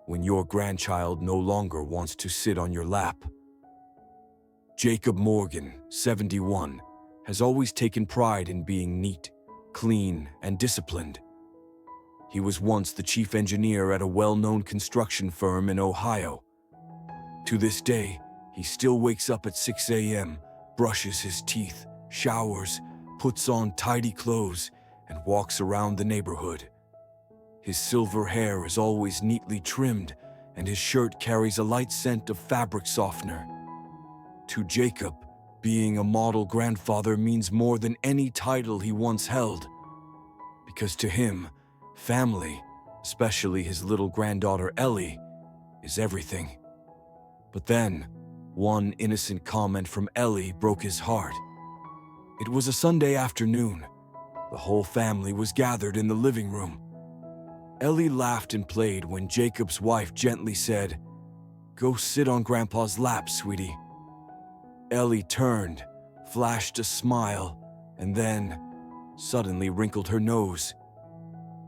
when your grandchild no longer wants to sit on your lap. Jacob Morgan, 71, has always taken pride in being neat, clean, and disciplined. He was once the chief engineer at a well-known construction firm in Ohio. To this day, he still wakes up at 6 a.m., brushes his teeth, showers, puts on tidy clothes, and walks around the neighborhood. His silver hair is always neatly trimmed, and his shirt carries a light scent of fabric softener. To Jacob, being a model grandfather means more than any title he once held. Because to him, family, especially his little granddaughter Ellie, is everything. But then, one innocent comment from Ellie broke his heart. It was a Sunday afternoon. The whole family was gathered in the living room. Ellie laughed and played when Jacob's wife gently said, "Go sit on Grandpa's lap, sweetie." Ellie turned, flashed a smile, and then suddenly wrinkled her nose.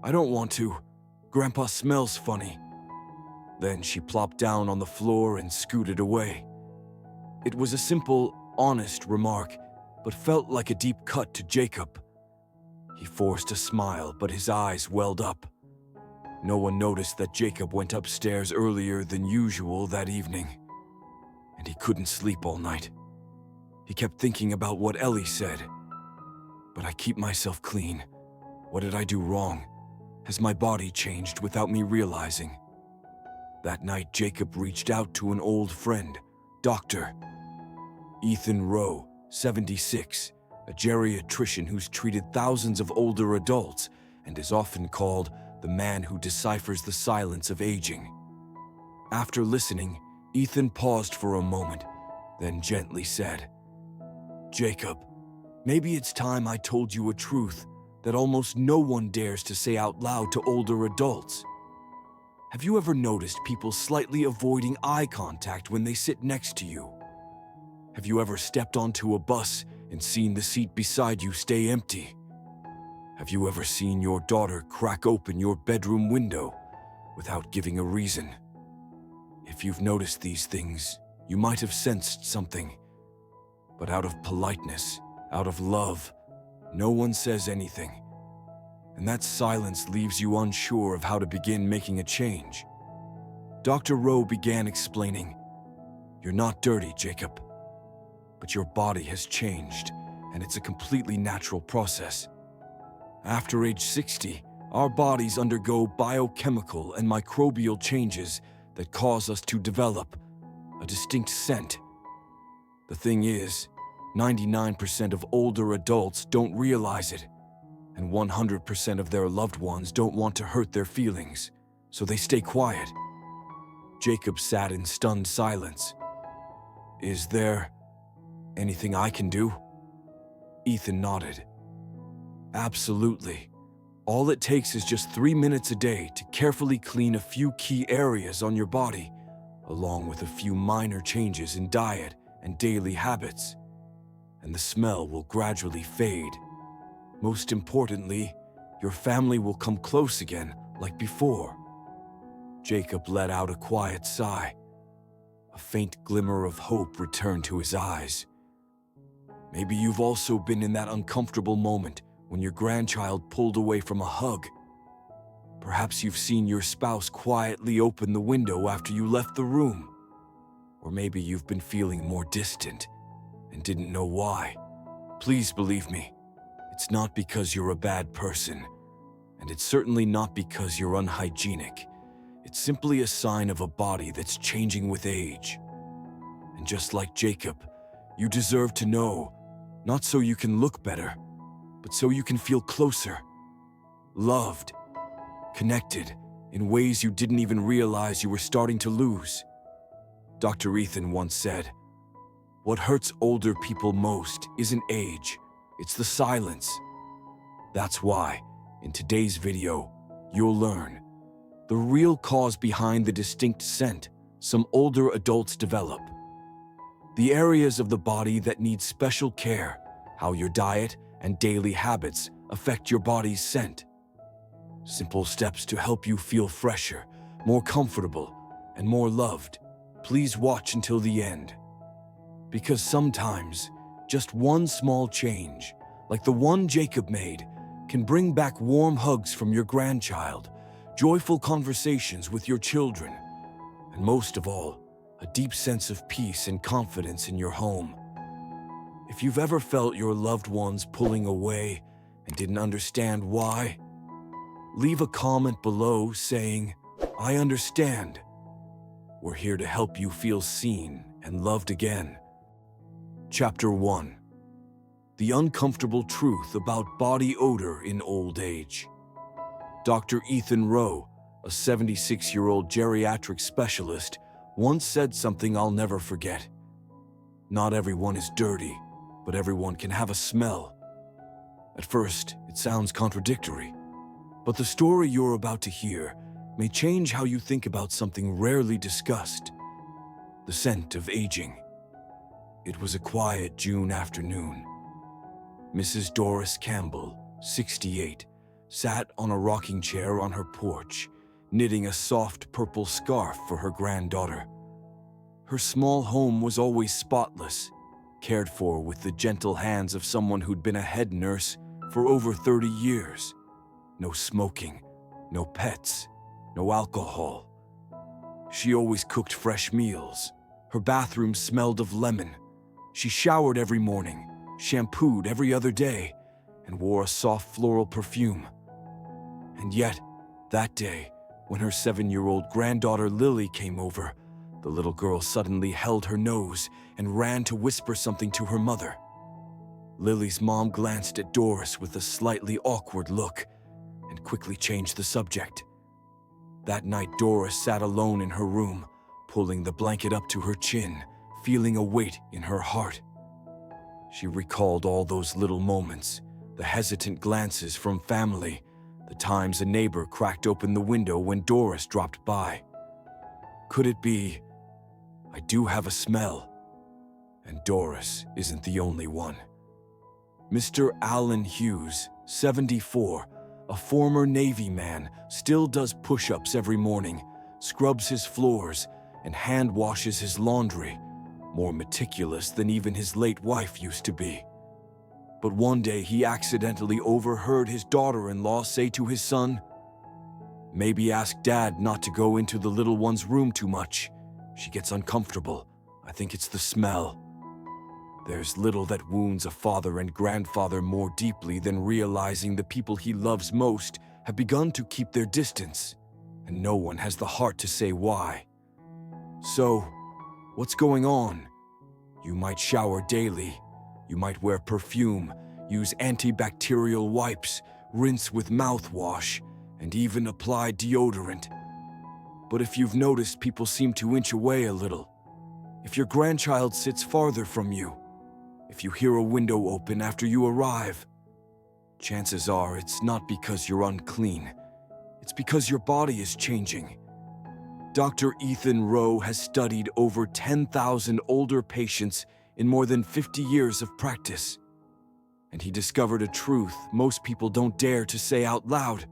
"I don't want to. Grandpa smells funny." Then she plopped down on the floor and scooted away. It was a simple, honest remark, but felt like a deep cut to Jacob. He forced a smile, but his eyes welled up. No one noticed that Jacob went upstairs earlier than usual that evening, and he couldn't sleep all night. He kept thinking about what Ellie said. "But I keep myself clean. What did I do wrong? Has my body changed without me realizing?" That night, Jacob reached out to an old friend, Dr. Ethan Rowe, 76, a geriatrician who's treated thousands of older adults and is often called the man who deciphers the silence of aging. After listening, Ethan paused for a moment, then gently said, "Jacob, maybe it's time I told you a truth that almost no one dares to say out loud to older adults. Have you ever noticed people slightly avoiding eye contact when they sit next to you? Have you ever stepped onto a bus and seen the seat beside you stay empty? Have you ever seen your daughter crack open your bedroom window without giving a reason? If you've noticed these things, you might have sensed something. But out of politeness, out of love, no one says anything. And that silence leaves you unsure of how to begin making a change." Dr. Rowe began explaining, "You're not dirty, Jacob. But your body has changed, and it's a completely natural process. After age 60, our bodies undergo biochemical and microbial changes that cause us to develop a distinct scent. The thing is, 99% of older adults don't realize it, and 100% of their loved ones don't want to hurt their feelings, so they stay quiet." Jacob sat in stunned silence. "Is there anything I can do?" Ethan nodded. "Absolutely. All it takes is just 3 minutes a day to carefully clean a few key areas on your body, along with a few minor changes in diet and daily habits, and the smell will gradually fade. Most importantly, your family will come close again like before." Jacob let out a quiet sigh. A faint glimmer of hope returned to his eyes. Maybe you've also been in that uncomfortable moment when your grandchild pulled away from a hug. Perhaps you've seen your spouse quietly open the window after you left the room. Or maybe you've been feeling more distant and didn't know why. Please believe me, it's not because you're a bad person, and it's certainly not because you're unhygienic. It's simply a sign of a body that's changing with age. And just like Jacob, you deserve to know, not so you can look better, but so you can feel closer, loved, connected in ways you didn't even realize you were starting to lose. Dr. Ethan once said, "What hurts older people most isn't age, it's the silence." That's why, in today's video, you'll learn the real cause behind the distinct scent some older adults develop, the areas of the body that need special care, how your diet and daily habits affect your body's scent, simple steps to help you feel fresher, more comfortable, and more loved. Please watch until the end. Because sometimes, just one small change, like the one Jacob made, can bring back warm hugs from your grandchild, joyful conversations with your children, and most of all, a deep sense of peace and confidence in your home. If you've ever felt your loved ones pulling away and didn't understand why, leave a comment below saying, "I understand." We're here to help you feel seen and loved again. Chapter 1. The uncomfortable truth about body odor in old age. Dr. Ethan Rowe, a 76-year-old geriatric specialist, once said something I'll never forget. Not everyone is dirty, but everyone can have a smell. At first, it sounds contradictory, but the story you're about to hear may change how you think about something rarely discussed: the scent of aging. It was a quiet June afternoon. Mrs. Doris Campbell, 68, sat on a rocking chair on her porch, knitting a soft purple scarf for her granddaughter. Her small home was always spotless, cared for with the gentle hands of someone who'd been a head nurse for over 30 years. No smoking, no pets, no alcohol. She always cooked fresh meals. Her bathroom smelled of lemon. She showered every morning, shampooed every other day, and wore a soft floral perfume. And yet, that day, when her 7-year-old granddaughter Lily came over, the little girl suddenly held her nose and ran to whisper something to her mother. Lily's mom glanced at Doris with a slightly awkward look and quickly changed the subject. That night, Doris sat alone in her room, pulling the blanket up to her chin, feeling a weight in her heart. She recalled all those little moments, the hesitant glances from family, the times a neighbor cracked open the window when Doris dropped by. Could it be, I do have a smell, and Doris isn't the only one? Mr. Alan Hughes, 74, a former Navy man, still does push-ups every morning, scrubs his floors, and hand washes his laundry, more meticulous than even his late wife used to be. But one day he accidentally overheard his daughter-in-law say to his son, "Maybe ask Dad not to go into the little one's room too much. She gets uncomfortable. I think it's the smell." There's little that wounds a father and grandfather more deeply than realizing the people he loves most have begun to keep their distance, and no one has the heart to say why. So, what's going on? You might shower daily. You might wear perfume, use antibacterial wipes, rinse with mouthwash, and even apply deodorant. But if you've noticed people seem to inch away a little, if your grandchild sits farther from you, if you hear a window open after you arrive, chances are it's not because you're unclean. It's because your body is changing. Dr. Ethan Rowe has studied over 10,000 older patients in more than 50 years of practice, and he discovered a truth most people don't dare to say out loud.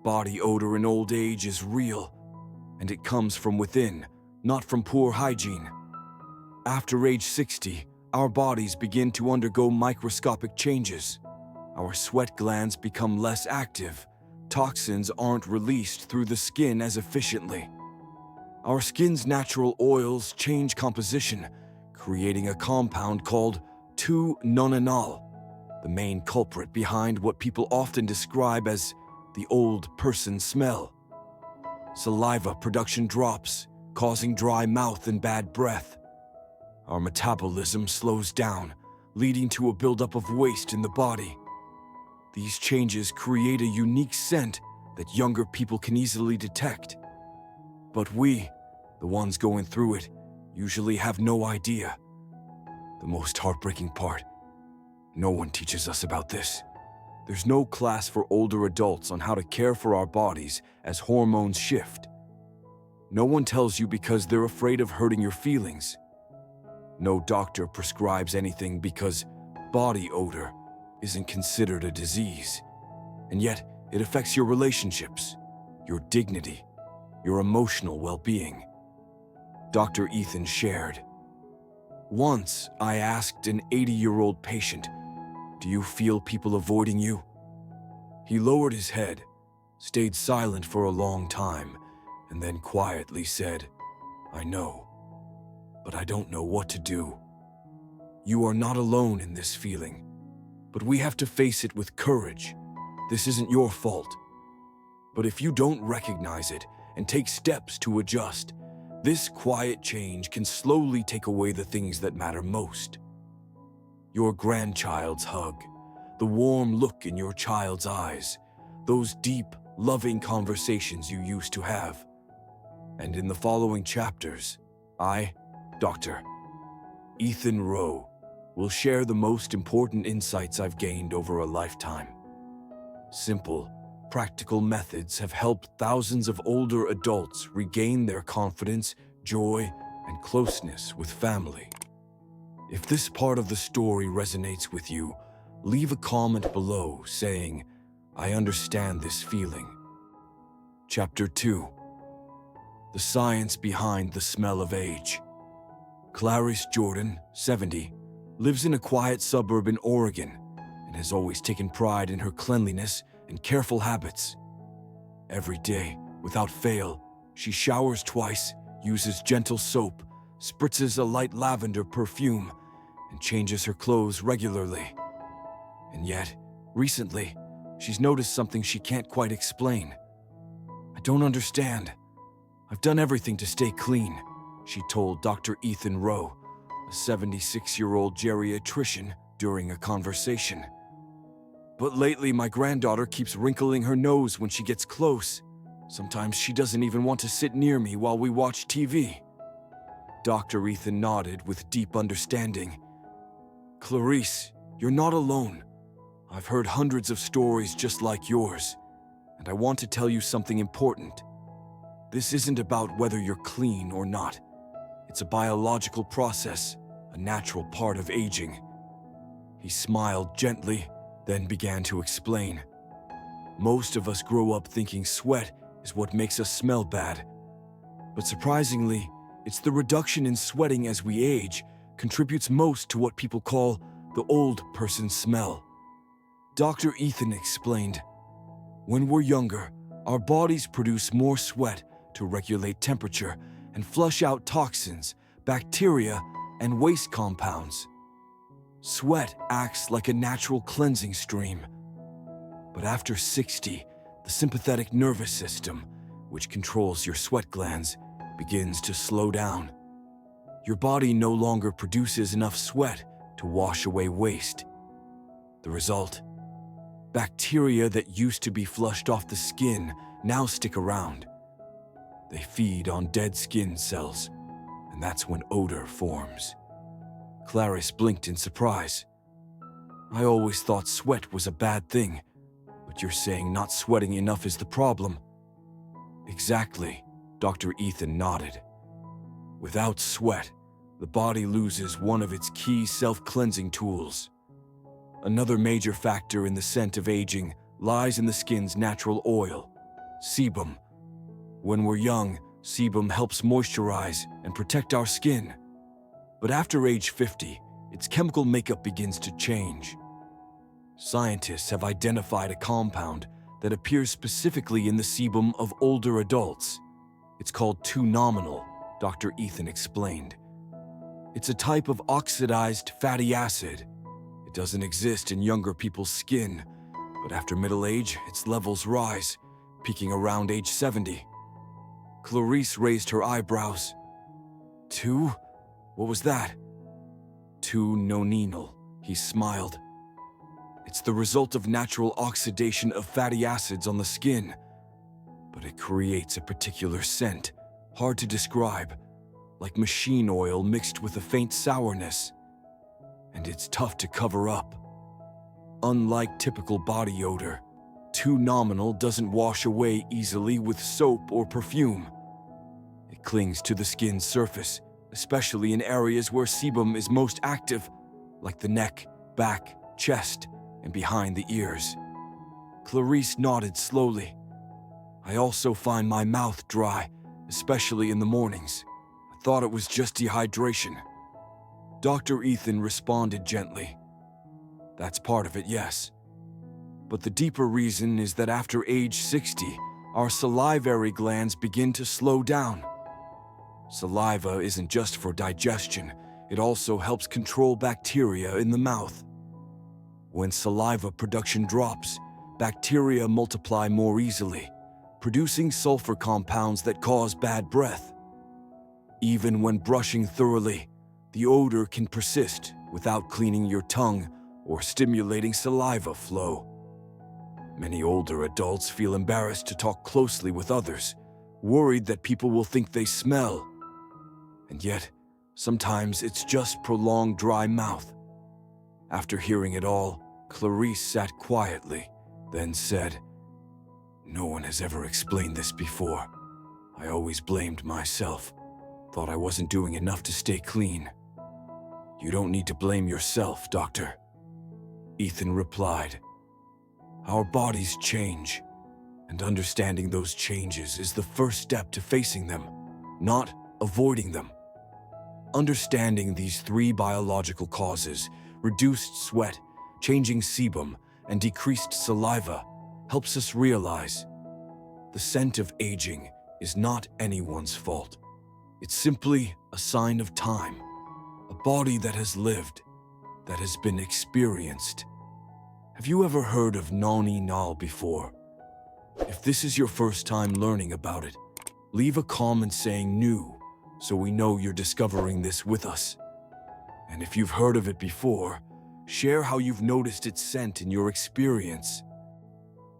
Body odor in old age is real, and it comes from within, not from poor hygiene. After age 60, our bodies begin to undergo microscopic changes. Our sweat glands become less active. Toxins aren't released through the skin as efficiently. Our skin's natural oils change composition, creating a compound called 2-nonenal, the main culprit behind what people often describe as the old person smell. Saliva production drops, causing dry mouth and bad breath. Our metabolism slows down, leading to a buildup of waste in the body. These changes create a unique scent that younger people can easily detect. But we, the ones going through it, usually have no idea. The most heartbreaking part, no one teaches us about this. There's no class for older adults on how to care for our bodies as hormones shift. No one tells you because they're afraid of hurting your feelings. No doctor prescribes anything because body odor isn't considered a disease. And yet, it affects your relationships, your dignity, your emotional well-being. Dr. Ethan shared. Once, I asked an 80-year-old patient, "Do you feel people avoiding you?" He lowered his head, stayed silent for a long time, and then quietly said, "I know, but I don't know what to do." You are not alone in this feeling, but we have to face it with courage. This isn't your fault. But if you don't recognize it and take steps to adjust, this quiet change can slowly take away the things that matter most. Your grandchild's hug, the warm look in your child's eyes, those deep, loving conversations you used to have. And in the following chapters, I, Dr. Ethan Rowe, will share the most important insights I've gained over a lifetime. Simple, practical methods have helped thousands of older adults regain their confidence, joy, and closeness with family. If this part of the story resonates with you, leave a comment below saying, "I understand this feeling." Chapter 2. The Science Behind the Smell of Age. Clarice Jordan, 70, lives in a quiet suburb in Oregon and has always taken pride in her cleanliness and careful habits. Every day, without fail, she showers twice, uses gentle soap, spritzes a light lavender perfume, and changes her clothes regularly. And yet, recently, she's noticed something she can't quite explain. "I don't understand. I've done everything to stay clean," she told Dr. Ethan Rowe, a 76-year-old geriatrician, during a conversation. "But lately, my granddaughter keeps wrinkling her nose when she gets close. Sometimes she doesn't even want to sit near me while we watch TV." Dr. Ethan nodded with deep understanding. "Clarice, you're not alone. I've heard hundreds of stories just like yours, and I want to tell you something important. This isn't about whether you're clean or not. It's a biological process, a natural part of aging." He smiled gently, then began to explain. "Most of us grow up thinking sweat is what makes us smell bad. But surprisingly, it's the reduction in sweating as we age contributes most to what people call the old person smell." Dr. Ethan explained, "When we're younger, our bodies produce more sweat to regulate temperature and flush out toxins, bacteria, and waste compounds. Sweat acts like a natural cleansing stream. But after 60, the sympathetic nervous system, which controls your sweat glands, begins to slow down. Your body no longer produces enough sweat to wash away waste. The result? Bacteria that used to be flushed off the skin now stick around. They feed on dead skin cells, and that's when odor forms." Clarice blinked in surprise. "I always thought sweat was a bad thing, but you're saying not sweating enough is the problem." "Exactly," Dr. Ethan nodded. "Without sweat, the body loses one of its key self-cleansing tools. Another major factor in the scent of aging lies in the skin's natural oil, sebum. When we're young, sebum helps moisturize and protect our skin. But after age 50, its chemical makeup begins to change. Scientists have identified a compound that appears specifically in the sebum of older adults. It's called 2-nominal, Dr. Ethan explained. It's a type of oxidized fatty acid. It doesn't exist in younger people's skin, but after middle age, its levels rise, peaking around age 70. Clarice raised her eyebrows. "Two? What was that?" "2-noninal," he smiled. "It's the result of natural oxidation of fatty acids on the skin, but it creates a particular scent, hard to describe, like machine oil mixed with a faint sourness. And it's tough to cover up. Unlike typical body odor, 2-nominal doesn't wash away easily with soap or perfume. It clings to the skin's surface, especially in areas where sebum is most active, like the neck, back, chest, and behind the ears." Clarice nodded slowly. I also find my mouth dry, especially in the mornings. I thought it was just dehydration. Dr. Ethan responded gently. That's part of it, yes. But the deeper reason is that after age 60, our salivary glands begin to slow down. Saliva isn't just for digestion, it also helps control bacteria in the mouth. When saliva production drops, bacteria multiply more easily, producing sulfur compounds that cause bad breath. Even when brushing thoroughly, the odor can persist without cleaning your tongue or stimulating saliva flow. Many older adults feel embarrassed to talk closely with others, worried that people will think they smell. And yet, sometimes it's just prolonged dry mouth. After hearing it all, Clarice sat quietly, then said, "No one has ever explained this before. I always blamed myself, thought I wasn't doing enough to stay clean." "You don't need to blame yourself, Doctor," Ethan replied. "Our bodies change, and understanding those changes is the first step to facing them, not avoiding them. Understanding these 3 biological causes, reduced sweat, changing sebum, and decreased saliva, helps us realize the scent of aging is not anyone's fault. It's simply a sign of time, a body that has lived, that has been experienced. Have you ever heard of Nani Nal before? If this is your first time learning about it, leave a comment saying new, so we know you're discovering this with us. And if you've heard of it before, share how you've noticed its scent in your experience.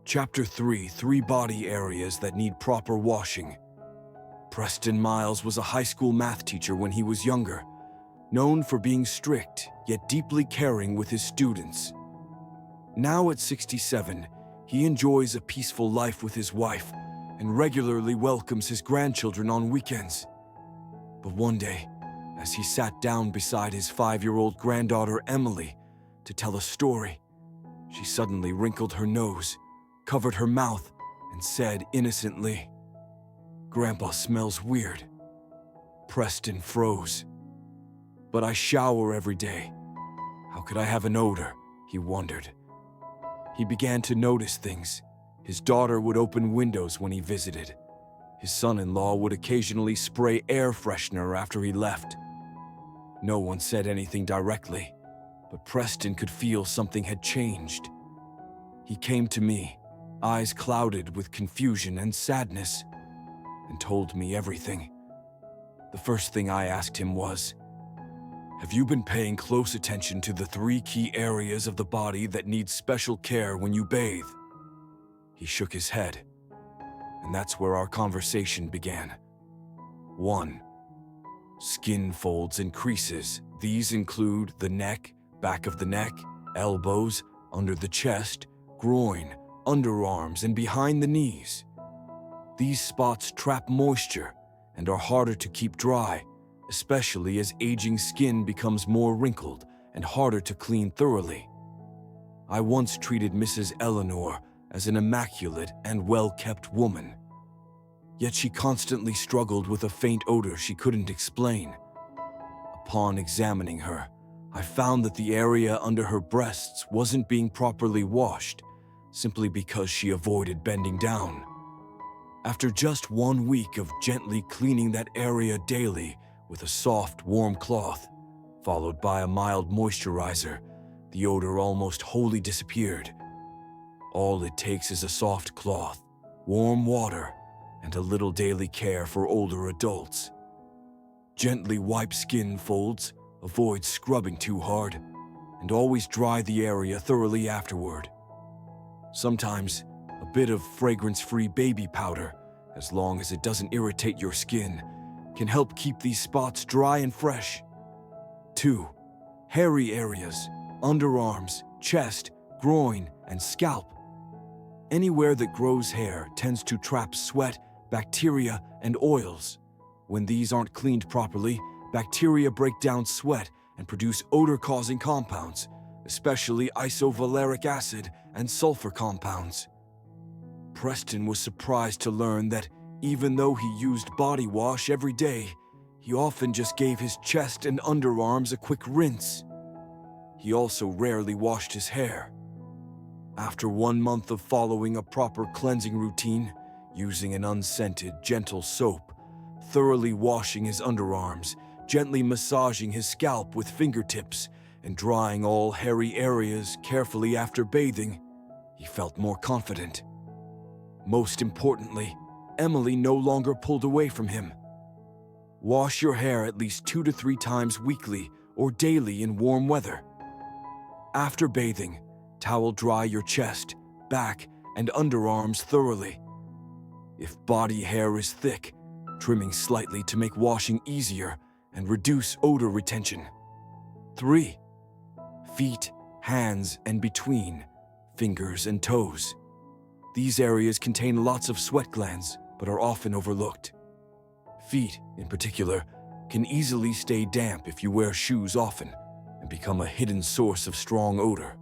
Chapter 3: 3 body areas that need proper washing. Preston Miles was a high school math teacher when he was younger, known for being strict yet deeply caring with his students. Now at 67, he enjoys a peaceful life with his wife and regularly welcomes his grandchildren on weekends. But one day, as he sat down beside his 5-year-old granddaughter Emily to tell a story, she suddenly wrinkled her nose, covered her mouth, and said innocently, "Grandpa smells weird." Preston froze. "But I shower every day. How could I have an odor?" he wondered. He began to notice things. His daughter would open windows when he visited. His son-in-law would occasionally spray air freshener after he left. No one said anything directly, but Preston could feel something had changed. He came to me, eyes clouded with confusion and sadness, and told me everything. The first thing I asked him was, "Have you been paying close attention to the 3 key areas of the body that need special care when you bathe?" He shook his head, and that's where our conversation began. 1. Skin folds and creases. These include the neck, back of the neck, elbows, under the chest, groin, underarms, and behind the knees. These spots trap moisture and are harder to keep dry, especially as aging skin becomes more wrinkled and harder to clean thoroughly. I once treated Mrs. Eleanor as an immaculate and well-kept woman. Yet she constantly struggled with a faint odor she couldn't explain. Upon examining her, I found that the area under her breasts wasn't being properly washed, simply because she avoided bending down. After just 1 week of gently cleaning that area daily with a soft, warm cloth, followed by a mild moisturizer, the odor almost wholly disappeared. All it takes is a soft cloth, warm water, and a little daily care for older adults. Gently wipe skin folds, avoid scrubbing too hard, and always dry the area thoroughly afterward. Sometimes, a bit of fragrance-free baby powder, as long as it doesn't irritate your skin, can help keep these spots dry and fresh. 2. Hairy areas, underarms, chest, groin, and scalp. Anywhere that grows hair tends to trap sweat, bacteria, and oils. When these aren't cleaned properly, bacteria break down sweat and produce odor-causing compounds, especially isovaleric acid and sulfur compounds. Preston was surprised to learn that even though he used body wash every day, he often just gave his chest and underarms a quick rinse. He also rarely washed his hair. After 1 month of following a proper cleansing routine, using an unscented, gentle soap, thoroughly washing his underarms, gently massaging his scalp with fingertips, and drying all hairy areas carefully after bathing, he felt more confident. Most importantly, Emily no longer pulled away from him. Wash your hair at least 2 to 3 times weekly or daily in warm weather. After bathing, towel dry your chest, back, and underarms thoroughly. If body hair is thick, trimming slightly to make washing easier and reduce odor retention. 3. Feet, hands, and between, fingers and toes. These areas contain lots of sweat glands, but are often overlooked. Feet, in particular, can easily stay damp if you wear shoes often and become a hidden source of strong odor.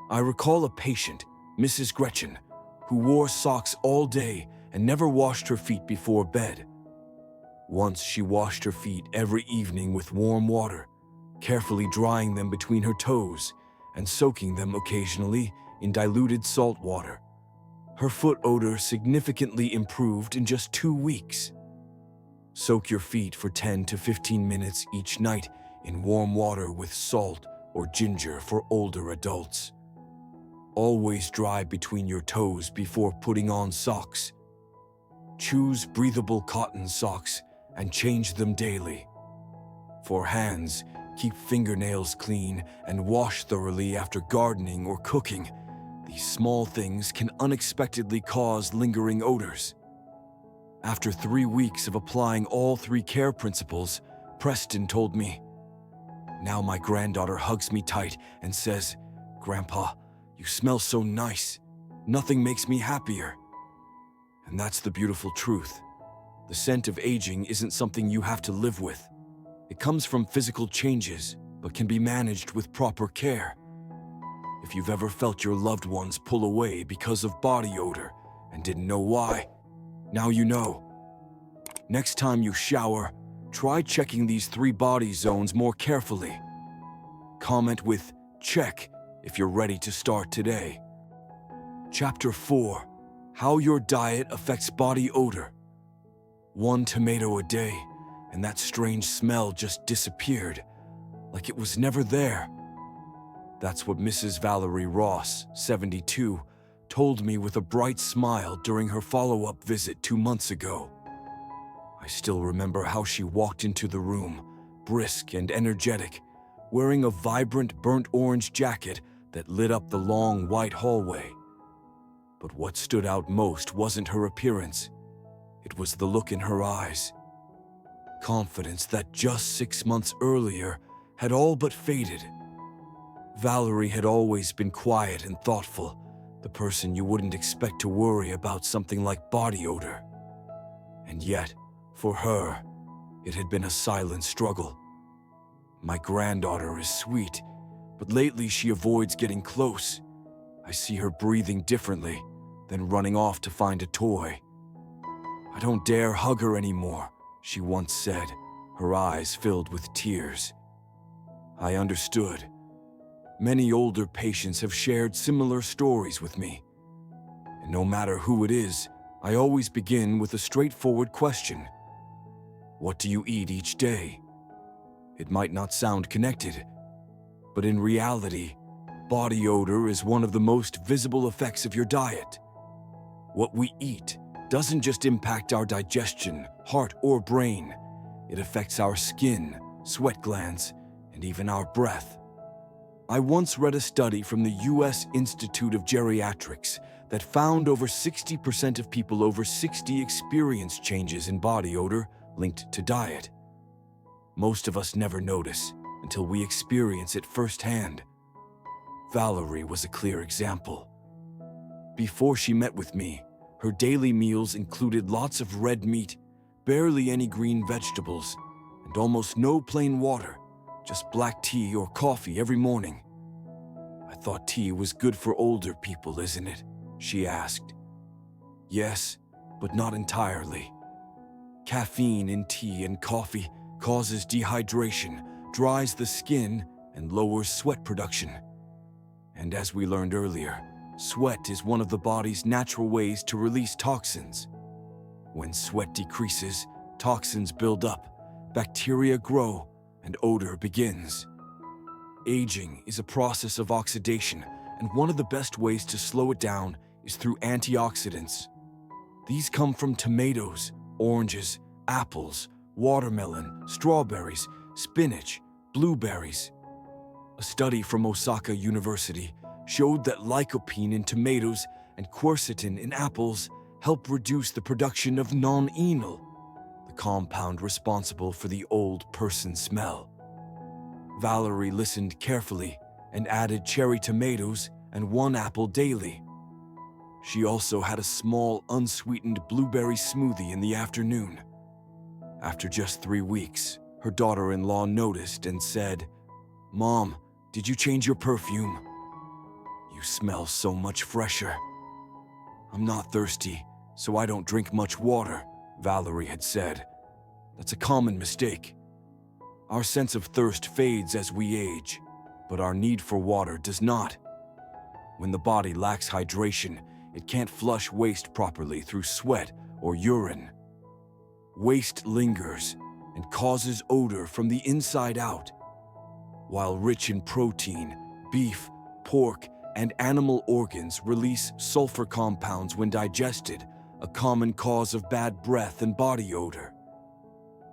I recall a patient, Mrs. Gretchen, who wore socks all day and never washed her feet before bed. Once she washed her feet every evening with warm water, carefully drying them between her toes and soaking them occasionally in diluted salt water. Her foot odor significantly improved in just 2 weeks. Soak your feet for 10 to 15 minutes each night in warm water with salt or ginger for older adults. Always dry between your toes before putting on socks. Choose breathable cotton socks and change them daily. For hands, keep fingernails clean and wash thoroughly after gardening or cooking. These small things can unexpectedly cause lingering odors. After 3 weeks of applying all 3 care principles, Preston told me, "Now my granddaughter hugs me tight and says, 'Grandpa, you smell so nice. Nothing makes me happier.'" And that's the beautiful truth. The scent of aging isn't something you have to live with. It comes from physical changes, but can be managed with proper care. If you've ever felt your loved ones pull away because of body odor and didn't know why, now you know. Next time you shower, try checking these 3 body zones more carefully. Comment with "check" if you're ready to start today. Chapter 4: How your diet affects body odor. 1 tomato a day, and that strange smell just disappeared, like it was never there. That's what Mrs. Valerie Ross, 72, told me with a bright smile during her follow-up visit 2 months ago. I still remember how she walked into the room, brisk and energetic, wearing a vibrant burnt orange jacket that lit up the long white hallway. But what stood out most wasn't her appearance. It was the look in her eyes. Confidence that just 6 months earlier had all but faded. Valerie had always been quiet and thoughtful, the person you wouldn't expect to worry about something like body odor. And yet, for her, it had been a silent struggle. "My granddaughter is sweet, but lately she avoids getting close. I see her breathing differently, then running off to find a toy. I don't dare hug her anymore," she once said, her eyes filled with tears. I understood. Many older patients have shared similar stories with me. And no matter who it is, I always begin with a straightforward question. What do you eat each day? It might not sound connected, but in reality, body odor is one of the most visible effects of your diet. What we eat doesn't just impact our digestion, heart, or brain. It affects our skin, sweat glands, and even our breath. I once read a study from the U.S. Institute of Geriatrics that found over 60% of people over 60 experience changes in body odor linked to diet. Most of us never notice until we experience it firsthand. Valerie was a clear example. Before she met with me, her daily meals included lots of red meat, barely any green vegetables, and almost no plain water, just black tea or coffee every morning. "I thought tea was good for older people, isn't it?" she asked. Yes, but not entirely. Caffeine in tea and coffee causes dehydration, dries the skin, and lowers sweat production. And as we learned earlier, sweat is one of the body's natural ways to release toxins. When sweat decreases, toxins build up, bacteria grow, and odor begins. Aging is a process of oxidation, and one of the best ways to slow it down is through antioxidants. These come from tomatoes, oranges, apples, watermelon, strawberries, spinach, blueberries. A study from Osaka University showed that lycopene in tomatoes and quercetin in apples help reduce the production of non-enol, the compound responsible for the old person smell. Valerie listened carefully and added cherry tomatoes and 1 apple daily. She also had a small, unsweetened blueberry smoothie in the afternoon. After just 3 weeks, her daughter-in-law noticed and said, "Mom, did you change your perfume? You smell so much fresher." "I'm not thirsty, so I don't drink much water," Valerie had said. "That's a common mistake. Our sense of thirst fades as we age, but our need for water does not. When the body lacks hydration, it can't flush waste properly through sweat or urine. Waste lingers and causes odor from the inside out. While rich in protein, beef, pork, and animal organs release sulfur compounds when digested, a common cause of bad breath and body odor.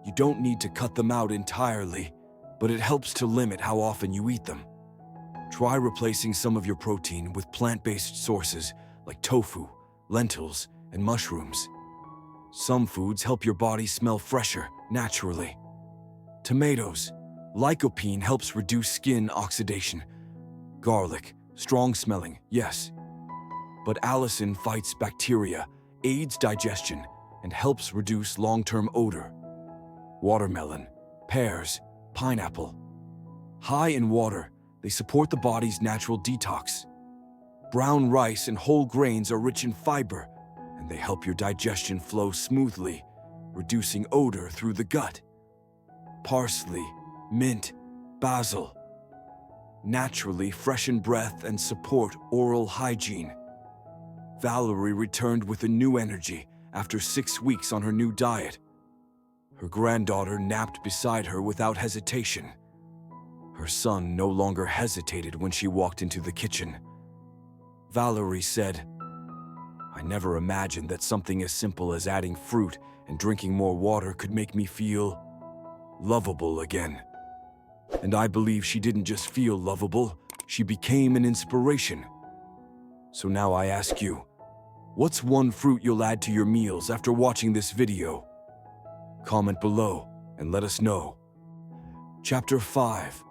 You don't need to cut them out entirely, but it helps to limit how often you eat them. Try replacing some of your protein with plant-based sources like tofu, lentils, and mushrooms. Some foods help your body smell fresher naturally. Tomatoes. Lycopene helps reduce skin oxidation. Garlic. Strong-smelling, yes. But allicin fights bacteria, aids digestion, and helps reduce long-term odor. Watermelon, pears, pineapple. High in water, they support the body's natural detox. Brown rice and whole grains are rich in fiber, and they help your digestion flow smoothly, reducing odor through the gut. Parsley, mint, basil. Naturally freshen breath and support oral hygiene. Valerie returned with a new energy after 6 weeks on her new diet. Her granddaughter napped beside her without hesitation. Her son no longer hesitated when she walked into the kitchen. Valerie said, "I never imagined that something as simple as adding fruit and drinking more water could make me feel lovable again." And I believe she didn't just feel lovable, she became an inspiration. So now I ask you, what's one fruit you'll add to your meals after watching this video? Comment below and let us know. Chapter 5.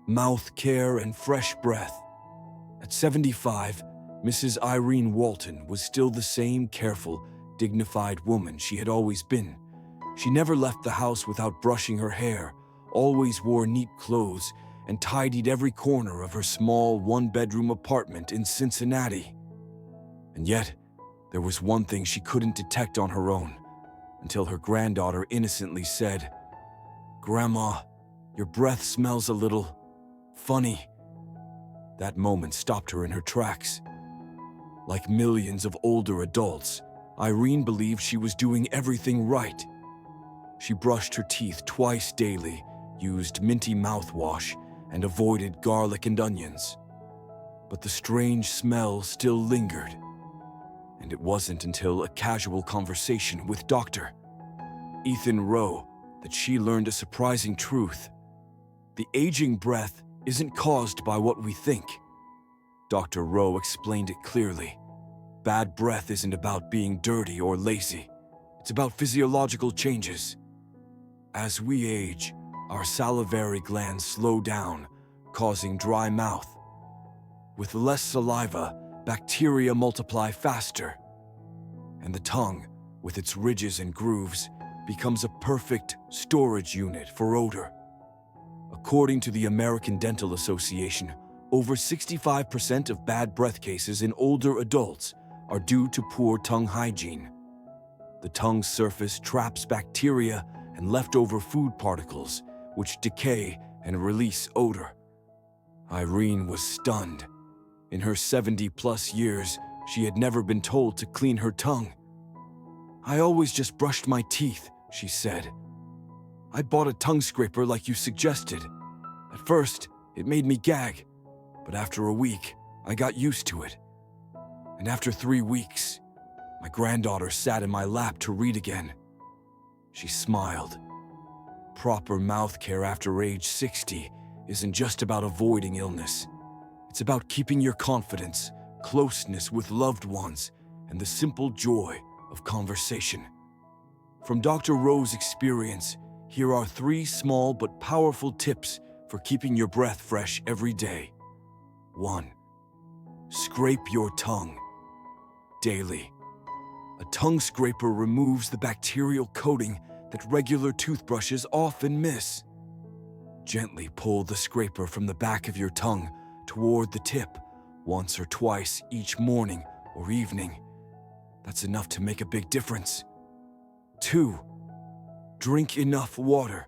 Mouth Care and Fresh Breath. At 75, Mrs. Irene Walton was still the same careful, dignified woman she had always been. She never left the house without brushing her hair, always wore neat clothes, and tidied every corner of her small one-bedroom apartment in Cincinnati. And yet, there was one thing she couldn't detect on her own, until her granddaughter innocently said, "Grandma, your breath smells a little funny." That moment stopped her in her tracks. Like millions of older adults, Irene believed she was doing everything right. She brushed her teeth twice daily, used minty mouthwash, and avoided garlic and onions. But the strange smell still lingered. And it wasn't until a casual conversation with Dr. Ethan Rowe that she learned a surprising truth. The aging breath isn't caused by what we think. Dr. Rowe explained it clearly. Bad breath isn't about being dirty or lazy. It's about physiological changes. As we age, our salivary glands slow down, causing dry mouth. With less saliva, bacteria multiply faster. And the tongue, with its ridges and grooves, becomes a perfect storage unit for odor. According to the American Dental Association, over 65% of bad breath cases in older adults are due to poor tongue hygiene. The tongue's surface traps bacteria and leftover food particles, which decay and release odor. Irene was stunned. In her 70-plus years, she had never been told to clean her tongue. "I always just brushed my teeth," she said. "I bought a tongue scraper like you suggested. At first, it made me gag, but after a week, I got used to it. And after 3 weeks, my granddaughter sat in my lap to read again." She smiled. Proper mouth care after age 60 isn't just about avoiding illness. It's about keeping your confidence, closeness with loved ones, and the simple joy of conversation. From Dr. Rowe's experience, here are 3 small but powerful tips for keeping your breath fresh every day. 1. Scrape your tongue daily. A tongue scraper removes the bacterial coating that regular toothbrushes often miss. Gently pull the scraper from the back of your tongue toward the tip once or twice each morning or evening. That's enough to make a big difference. 2. Drink enough water.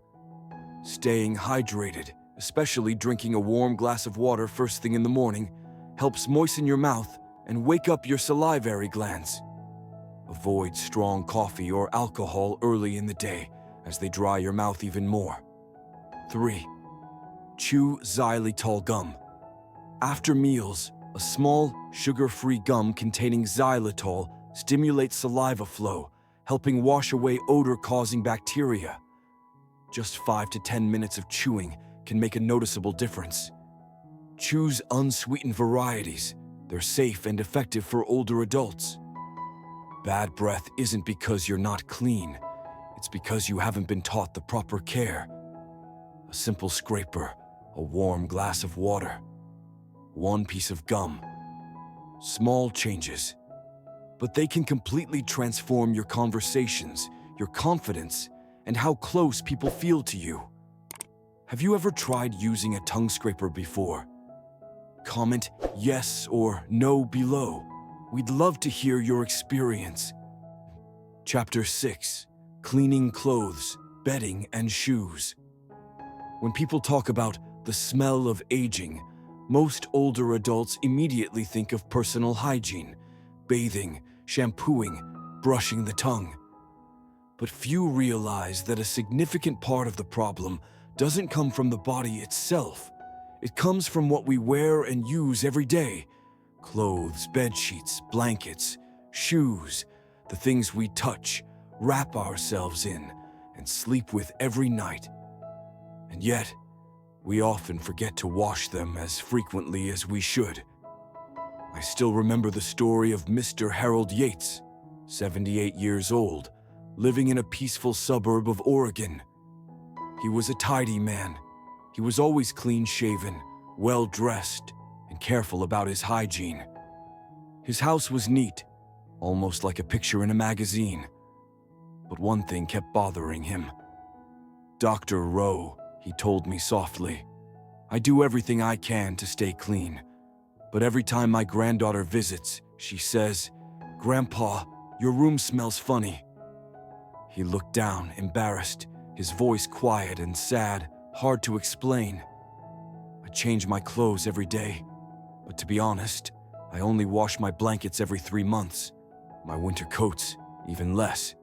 Staying hydrated, especially drinking a warm glass of water first thing in the morning, helps moisten your mouth and wake up your salivary glands. Avoid strong coffee or alcohol early in the day, as they dry your mouth even more. 3. Chew xylitol gum. After meals, a small, sugar-free gum containing xylitol stimulates saliva flow, helping wash away odor-causing bacteria. Just 5 to 10 minutes of chewing can make a noticeable difference. Choose unsweetened varieties. They're safe and effective for older adults. Bad breath isn't because you're not clean. It's because you haven't been taught the proper care. A simple scraper, a warm glass of water, 1 piece of gum. Small changes, but they can completely transform your conversations, your confidence, and how close people feel to you. Have you ever tried using a tongue scraper before? Comment yes or no below. We'd love to hear your experience. Chapter 6. Cleaning clothes, bedding, and shoes. When people talk about the smell of aging, most older adults immediately think of personal hygiene, bathing, shampooing, brushing the tongue. But few realize that a significant part of the problem doesn't come from the body itself. It comes from what we wear and use every day. Clothes, bedsheets, blankets, shoes, the things we touch, wrap ourselves in, and sleep with every night. And yet, we often forget to wash them as frequently as we should. I still remember the story of Mr. Harold Yates, 78 years old, living in a peaceful suburb of Oregon. He was a tidy man. He was always clean-shaven, well-dressed, and careful about his hygiene. His house was neat, almost like a picture in a magazine. But one thing kept bothering him. "Dr. Rowe," he told me softly, "I do everything I can to stay clean. But every time my granddaughter visits, she says, 'Grandpa, your room smells funny.'" He looked down, embarrassed, his voice quiet and sad, hard to explain. "I change my clothes every day, but to be honest, I only wash my blankets every 3 months, my winter coats even less,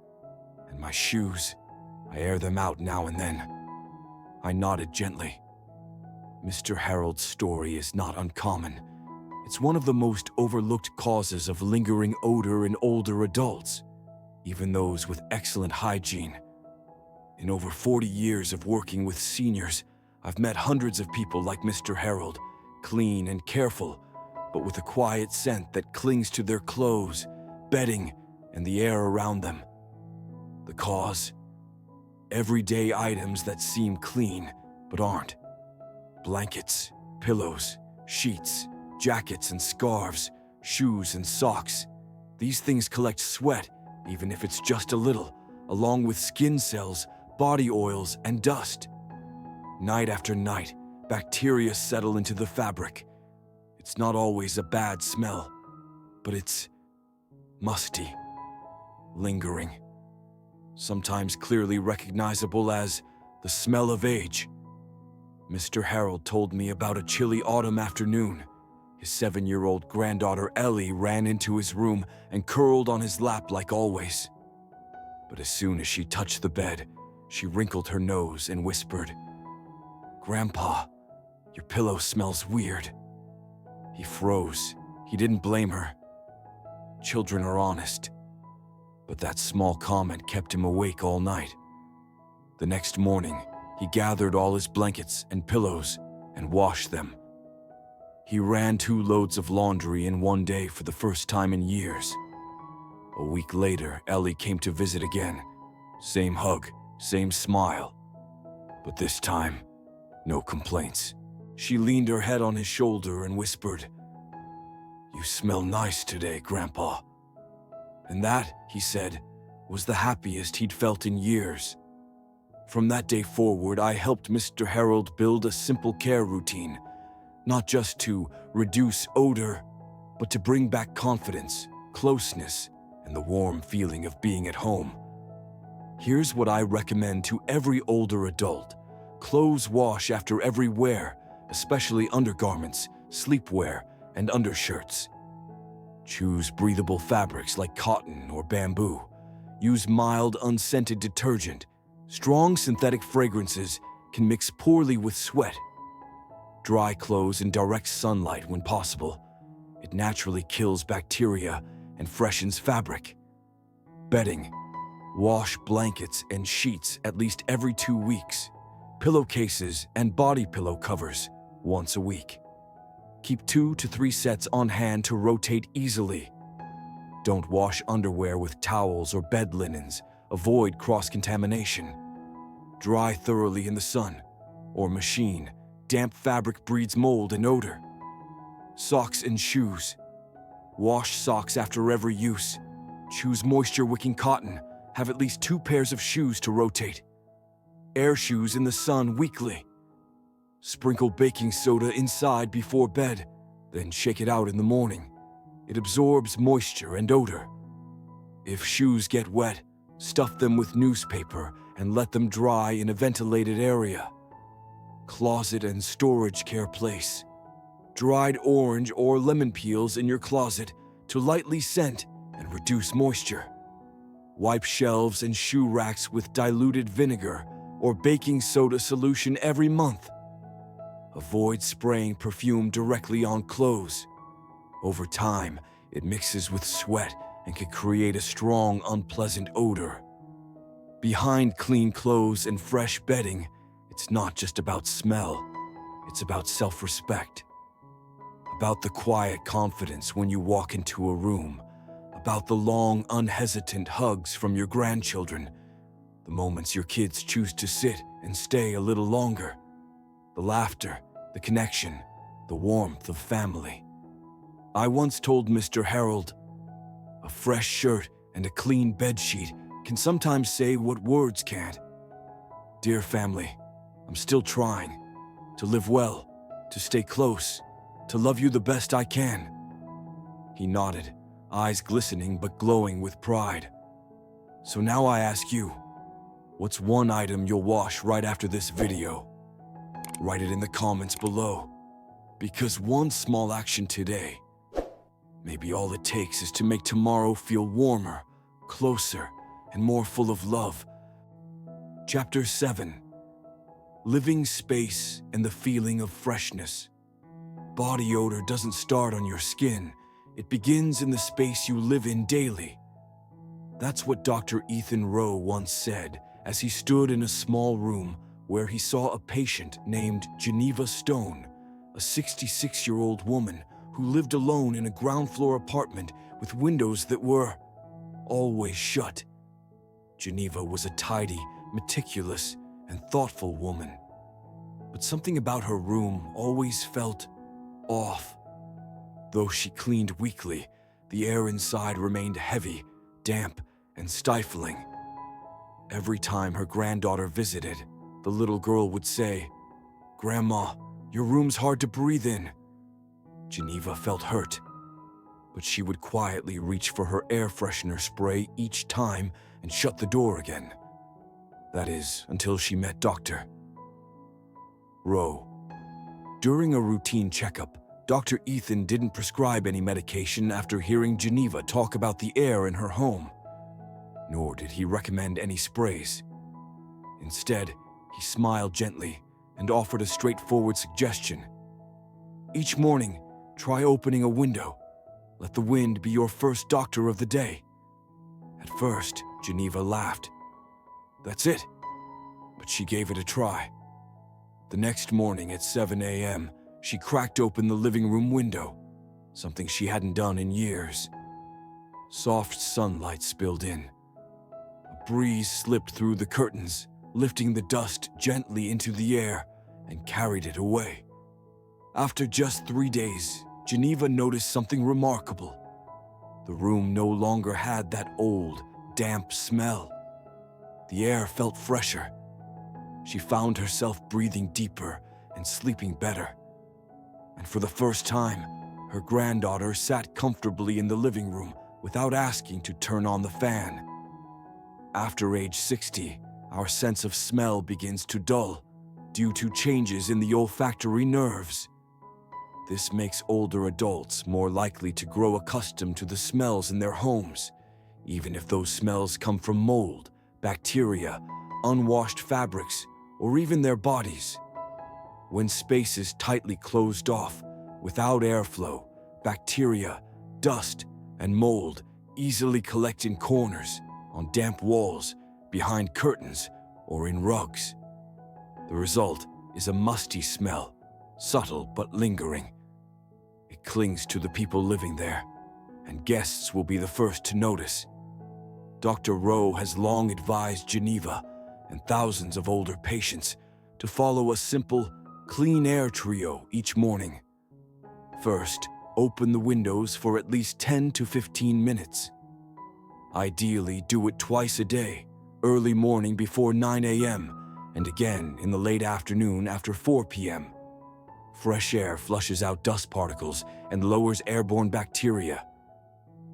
and my shoes, I air them out now and then." I nodded gently. Mr. Harold's story is not uncommon. It's one of the most overlooked causes of lingering odor in older adults, even those with excellent hygiene. In over 40 years of working with seniors, I've met hundreds of people like Mr. Harold, clean and careful, but with a quiet scent that clings to their clothes, bedding, and the air around them. The cause? Everyday items that seem clean, but aren't. Blankets, pillows, sheets, jackets and scarves, shoes and socks. These things collect sweat, even if it's just a little, along with skin cells, body oils, and dust. Night after night, bacteria settle into the fabric. It's not always a bad smell, but it's musty, lingering, sometimes clearly recognizable as the smell of age. Mr. Harold told me about a chilly autumn afternoon. His 7-year-old granddaughter Ellie ran into his room and curled on his lap like always. But as soon as she touched the bed, she wrinkled her nose and whispered, "Grandpa, your pillow smells weird." He froze. He didn't blame her. Children are honest. But that small comment kept him awake all night. The next morning, he gathered all his blankets and pillows and washed them. He ran 2 loads of laundry in one day for the first time in years. A week later, Ellie came to visit again. Same hug, same smile. But this time, no complaints. She leaned her head on his shoulder and whispered, "You smell nice today, Grandpa." And that, he said, was the happiest he'd felt in years. From that day forward, I helped Mr. Harold build a simple care routine, not just to reduce odor, but to bring back confidence, closeness, and the warm feeling of being at home. Here's what I recommend to every older adult. Clothes wash after every wear, especially undergarments, sleepwear, and undershirts. Choose breathable fabrics like cotton or bamboo. Use mild, unscented detergent. Strong synthetic fragrances can mix poorly with sweat. Dry clothes in direct sunlight when possible. It naturally kills bacteria and freshens fabric. Bedding. Wash blankets and sheets at least every 2 weeks. Pillowcases and body pillow covers once a week. Keep 2 to 3 sets on hand to rotate easily. Don't wash underwear with towels or bed linens. Avoid cross-contamination. Dry thoroughly in the sun or machine. Damp fabric breeds mold and odor. Socks and shoes. Wash socks after every use. Choose moisture-wicking cotton. Have at least 2 pairs of shoes to rotate. Air shoes in the sun weekly. Sprinkle baking soda inside before bed, then shake it out in the morning. It absorbs moisture and odor. If shoes get wet, stuff them with newspaper and let them dry in a ventilated area. Closet and storage care place. Dried orange or lemon peels in your closet to lightly scent and reduce moisture. Wipe shelves and shoe racks with diluted vinegar or baking soda solution every month. Avoid spraying perfume directly on clothes. Over time, it mixes with sweat and can create a strong, unpleasant odor. Behind clean clothes and fresh bedding, it's not just about smell, it's about self-respect. About the quiet confidence when you walk into a room. About the long, unhesitant hugs from your grandchildren. The moments your kids choose to sit and stay a little longer. The laughter, the connection, the warmth of family. I once told Mr. Harold, a fresh shirt and a clean bedsheet can sometimes say what words can't. Dear family, I'm still trying to live well, to stay close, to love you the best I can. He nodded, eyes glistening but glowing with pride. So now I ask you, what's one item you'll wash right after this video? Write it in the comments below. Because one small action today, maybe all it takes is to make tomorrow feel warmer, closer, and more full of love. Chapter 7. Living space and the feeling of freshness. Body odor doesn't start on your skin. It begins in the space you live in daily. That's what Dr. Ethan Rowe once said as he stood in a small room where he saw a patient named Geneva Stone, a 66-year-old woman who lived alone in a ground-floor apartment with windows that were always shut. Geneva was a tidy, meticulous, and thoughtful woman. But something about her room always felt off. Though she cleaned weekly, the air inside remained heavy, damp, and stifling. Every time her granddaughter visited, the little girl would say, "Grandma, your room's hard to breathe in." Geneva felt hurt. but she would quietly reach for her air freshener spray each time and shut the door again. That is, until she met Dr. Rowe. During a routine checkup, Dr. Ethan didn't prescribe any medication after hearing Geneva talk about the air in her home, nor did he recommend any sprays. Instead, he smiled gently and offered a straightforward suggestion. Each morning, try opening a window. Let the wind be your first doctor of the day. At first, Geneva laughed. That's it. But she gave it a try. The next morning at 7 a.m., she cracked open the living room window, something she hadn't done in years. Soft sunlight spilled in. A breeze slipped through the curtains, lifting the dust gently into the air and carried it away. After just 3 days, Geneva noticed something remarkable. The room no longer had that old, damp smell. The air felt fresher. She found herself breathing deeper and sleeping better. And for the first time, her granddaughter sat comfortably in the living room without asking to turn on the fan. After age 60, our sense of smell begins to dull due to changes in the olfactory nerves. This makes older adults more likely to grow accustomed to the smells in their homes, even if those smells come from mold, bacteria, unwashed fabrics, or even their bodies. When space is tightly closed off, without airflow, bacteria, dust, and mold easily collect in corners, on damp walls, behind curtains, or in rugs. The result is a musty smell, subtle but lingering. It clings to the people living there, and guests will be the first to notice. Dr. Rowe has long advised Geneva and thousands of older patients to follow a simple, clean air trio each morning. First, open the windows for at least 10 to 15 minutes. Ideally, do it twice a day, early morning before 9 a.m. and again in the late afternoon after 4 p.m. Fresh air flushes out dust particles and lowers airborne bacteria.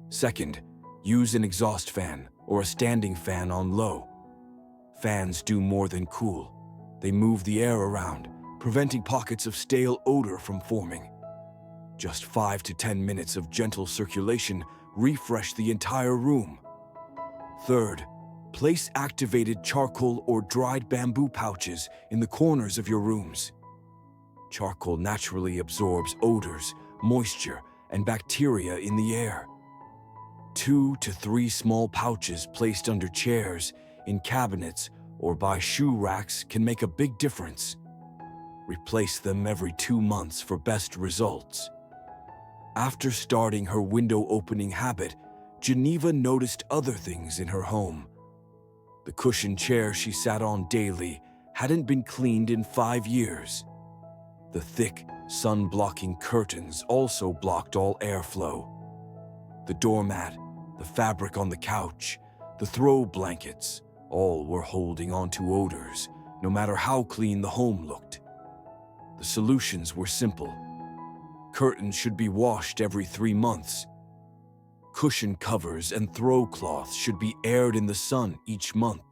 Second, use an exhaust fan or a standing fan on low. Fans do more than cool. They move the air around, preventing pockets of stale odor from forming. Just 5 to 10 minutes of gentle circulation refresh the entire room. Third, place activated charcoal or dried bamboo pouches in the corners of your rooms. Charcoal naturally absorbs odors, moisture, and bacteria in the air. 2 to 3 small pouches placed under chairs, in cabinets, or by shoe racks can make a big difference. Replace them every 2 months for best results. After starting her window opening habit, Geneva noticed other things in her home. The cushioned chair she sat on daily hadn't been cleaned in 5 years. The thick, sun-blocking curtains also blocked all airflow. The doormat, the fabric on the couch, the throw blankets, all were holding onto odors, no matter how clean the home looked. The solutions were simple. Curtains should be washed every 3 months. Cushion covers and throw cloths should be aired in the sun each month.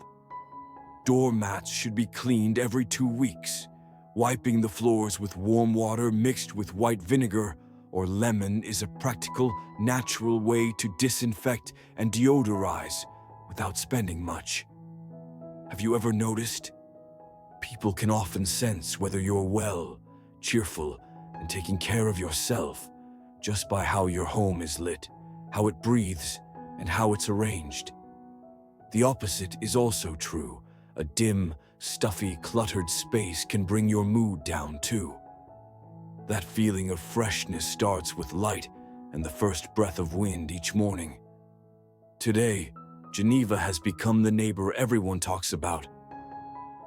Doormats should be cleaned every 2 weeks. Wiping the floors with warm water mixed with white vinegar or lemon is a practical, natural way to disinfect and deodorize without spending much. Have you ever noticed? People can often sense whether you're well, cheerful, and taking care of yourself just by how your home is lit, how it breathes, and how it's arranged. The opposite is also true. A dim, stuffy, cluttered space can bring your mood down too. That feeling of freshness starts with light and the first breath of wind each morning. Today, Geneva has become the neighbor everyone talks about.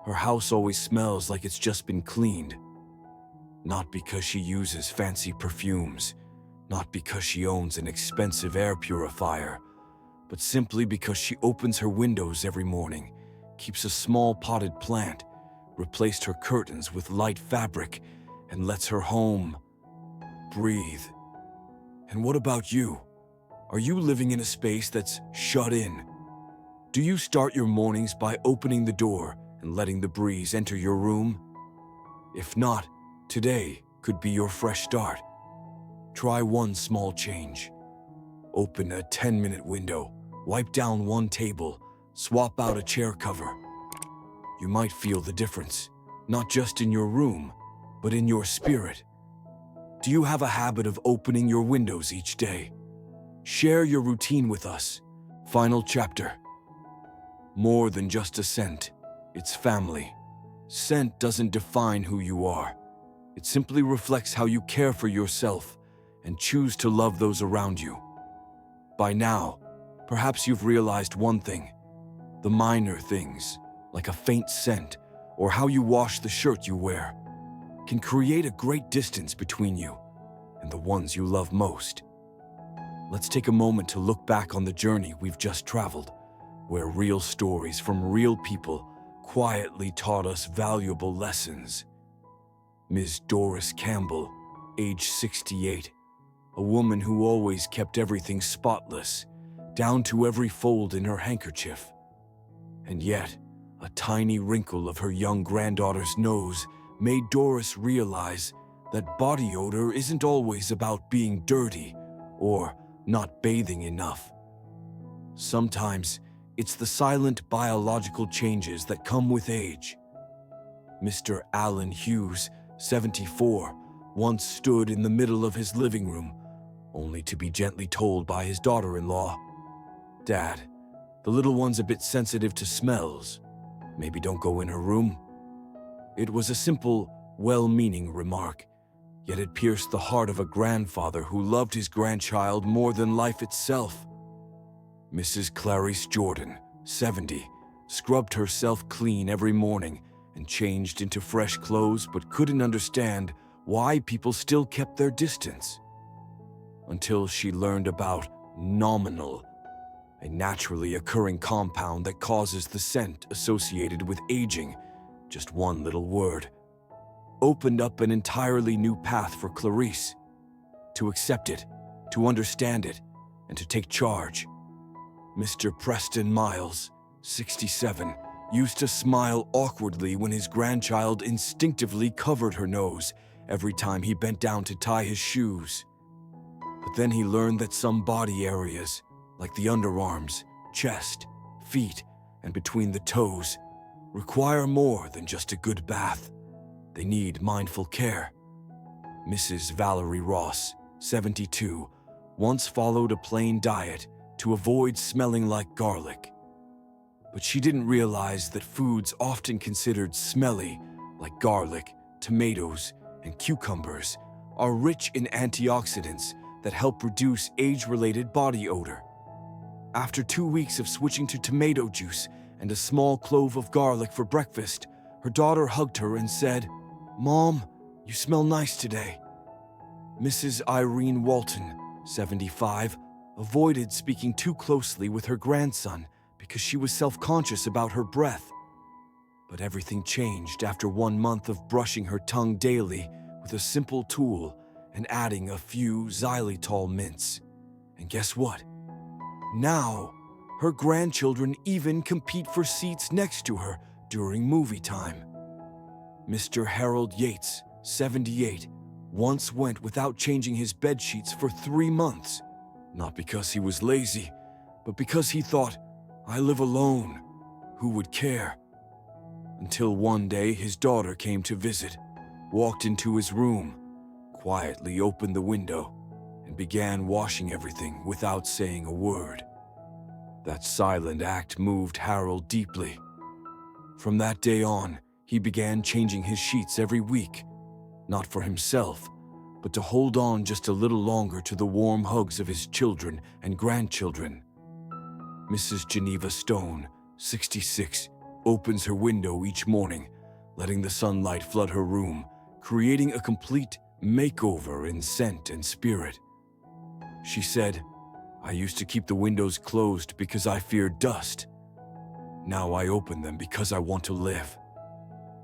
Her house always smells like it's just been cleaned. Not because she uses fancy perfumes, not because she owns an expensive air purifier, but simply because she opens her windows every morning, keeps a small potted plant, replaced her curtains with light fabric, and lets her home breathe. And what about you? Are you living in a space that's shut in? Do you start your mornings by opening the door and letting the breeze enter your room? If not, today could be your fresh start. Try one small change. Open a 10-minute window, wipe down one table, swap out a chair cover. You might feel the difference, not just in your room, but in your spirit. Do you have a habit of opening your windows each day? Share your routine with us. Final chapter. More than just a scent, it's family. Scent doesn't define who you are. It simply reflects how you care for yourself and choose to love those around you. By now, perhaps you've realized one thing. The minor things, like a faint scent or how you wash the shirt you wear, can create a great distance between you and the ones you love most. Let's take a moment to look back on the journey we've just traveled, where real stories from real people quietly taught us valuable lessons. Ms. Doris Campbell, age 68, a woman who always kept everything spotless, down to every fold in her handkerchief. And yet, a tiny wrinkle of her young granddaughter's nose made Doris realize that body odor isn't always about being dirty or not bathing enough. Sometimes, it's the silent biological changes that come with age. Mr. Allen Hughes, 74, once stood in the middle of his living room, only to be gently told by his daughter-in-law, "Dad, the little one's a bit sensitive to smells. Maybe don't go in her room." It was a simple, well-meaning remark, yet it pierced the heart of a grandfather who loved his grandchild more than life itself. Mrs. Clarice Jordan, 70, scrubbed herself clean every morning and changed into fresh clothes but couldn't understand why people still kept their distance. Until she learned about nominal, a naturally occurring compound that causes the scent associated with aging. Just one little word opened up an entirely new path for Clarice. To accept it, to understand it, and to take charge. Mr. Preston Miles, 67, used to smile awkwardly when his grandchild instinctively covered her nose every time he bent down to tie his shoes. But then he learned that some body areas, like the underarms, chest, feet, and between the toes, require more than just a good bath. They need mindful care. Mrs. Valerie Ross, 72, once followed a plain diet to avoid smelling like garlic. But she didn't realize that foods often considered smelly, like garlic, tomatoes, and cucumbers, are rich in antioxidants that help reduce age-related body odor. After 2 weeks of switching to tomato juice and a small clove of garlic for breakfast, her daughter hugged her and said, "Mom, you smell nice today." Mrs. Irene Walton, 75, avoided speaking too closely with her grandson because she was self-conscious about her breath. But everything changed after 1 month of brushing her tongue daily with a simple tool and adding a few xylitol mints. And guess what? Now, her grandchildren even compete for seats next to her during movie time. Mr. Harold Yates, 78, once went without changing his bedsheets for 3 months. Not because he was lazy, but because he thought, "I live alone. Who would care?" Until one day his daughter came to visit, walked into his room, quietly opened the window, and began washing everything without saying a word. That silent act moved Harold deeply. From that day on, he began changing his sheets every week, not for himself, but to hold on just a little longer to the warm hugs of his children and grandchildren. Mrs. Geneva Stone, 66, opens her window each morning, letting the sunlight flood her room, creating a complete makeover in scent and spirit. She said, "I used to keep the windows closed because I feared dust. Now I open them because I want to live.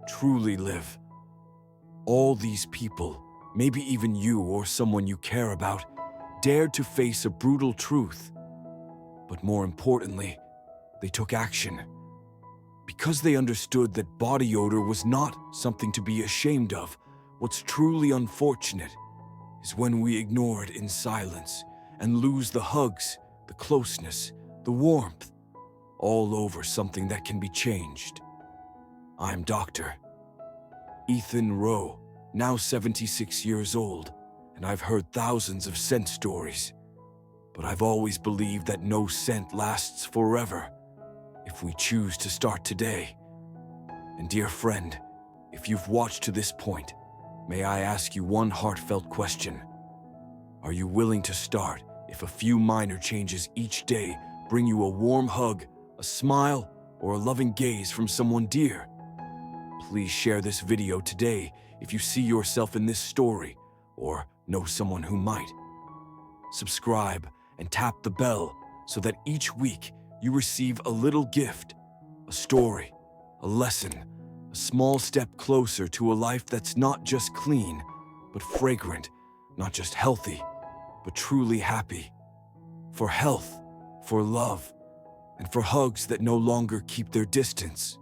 Truly live." All these people, maybe even you or someone you care about, dared to face a brutal truth. But more importantly, they took action. Because they understood that body odor was not something to be ashamed of, what's truly unfortunate is when we ignore it in silence and lose the hugs, the closeness, the warmth, all over something that can be changed. I'm Dr. Ethan Rowe, now 76 years old, and I've heard thousands of scent stories. But I've always believed that no scent lasts forever if we choose to start today. And dear friend, if you've watched to this point, may I ask you one heartfelt question? Are you willing to start if a few minor changes each day bring you a warm hug, a smile, or a loving gaze from someone dear? Please share this video today if you see yourself in this story or know someone who might. Subscribe and tap the bell so that each week you receive a little gift, a story, a lesson, a small step closer to a life that's not just clean, but fragrant, not just healthy, but truly happy. For health, for love, and for hugs that no longer keep their distance.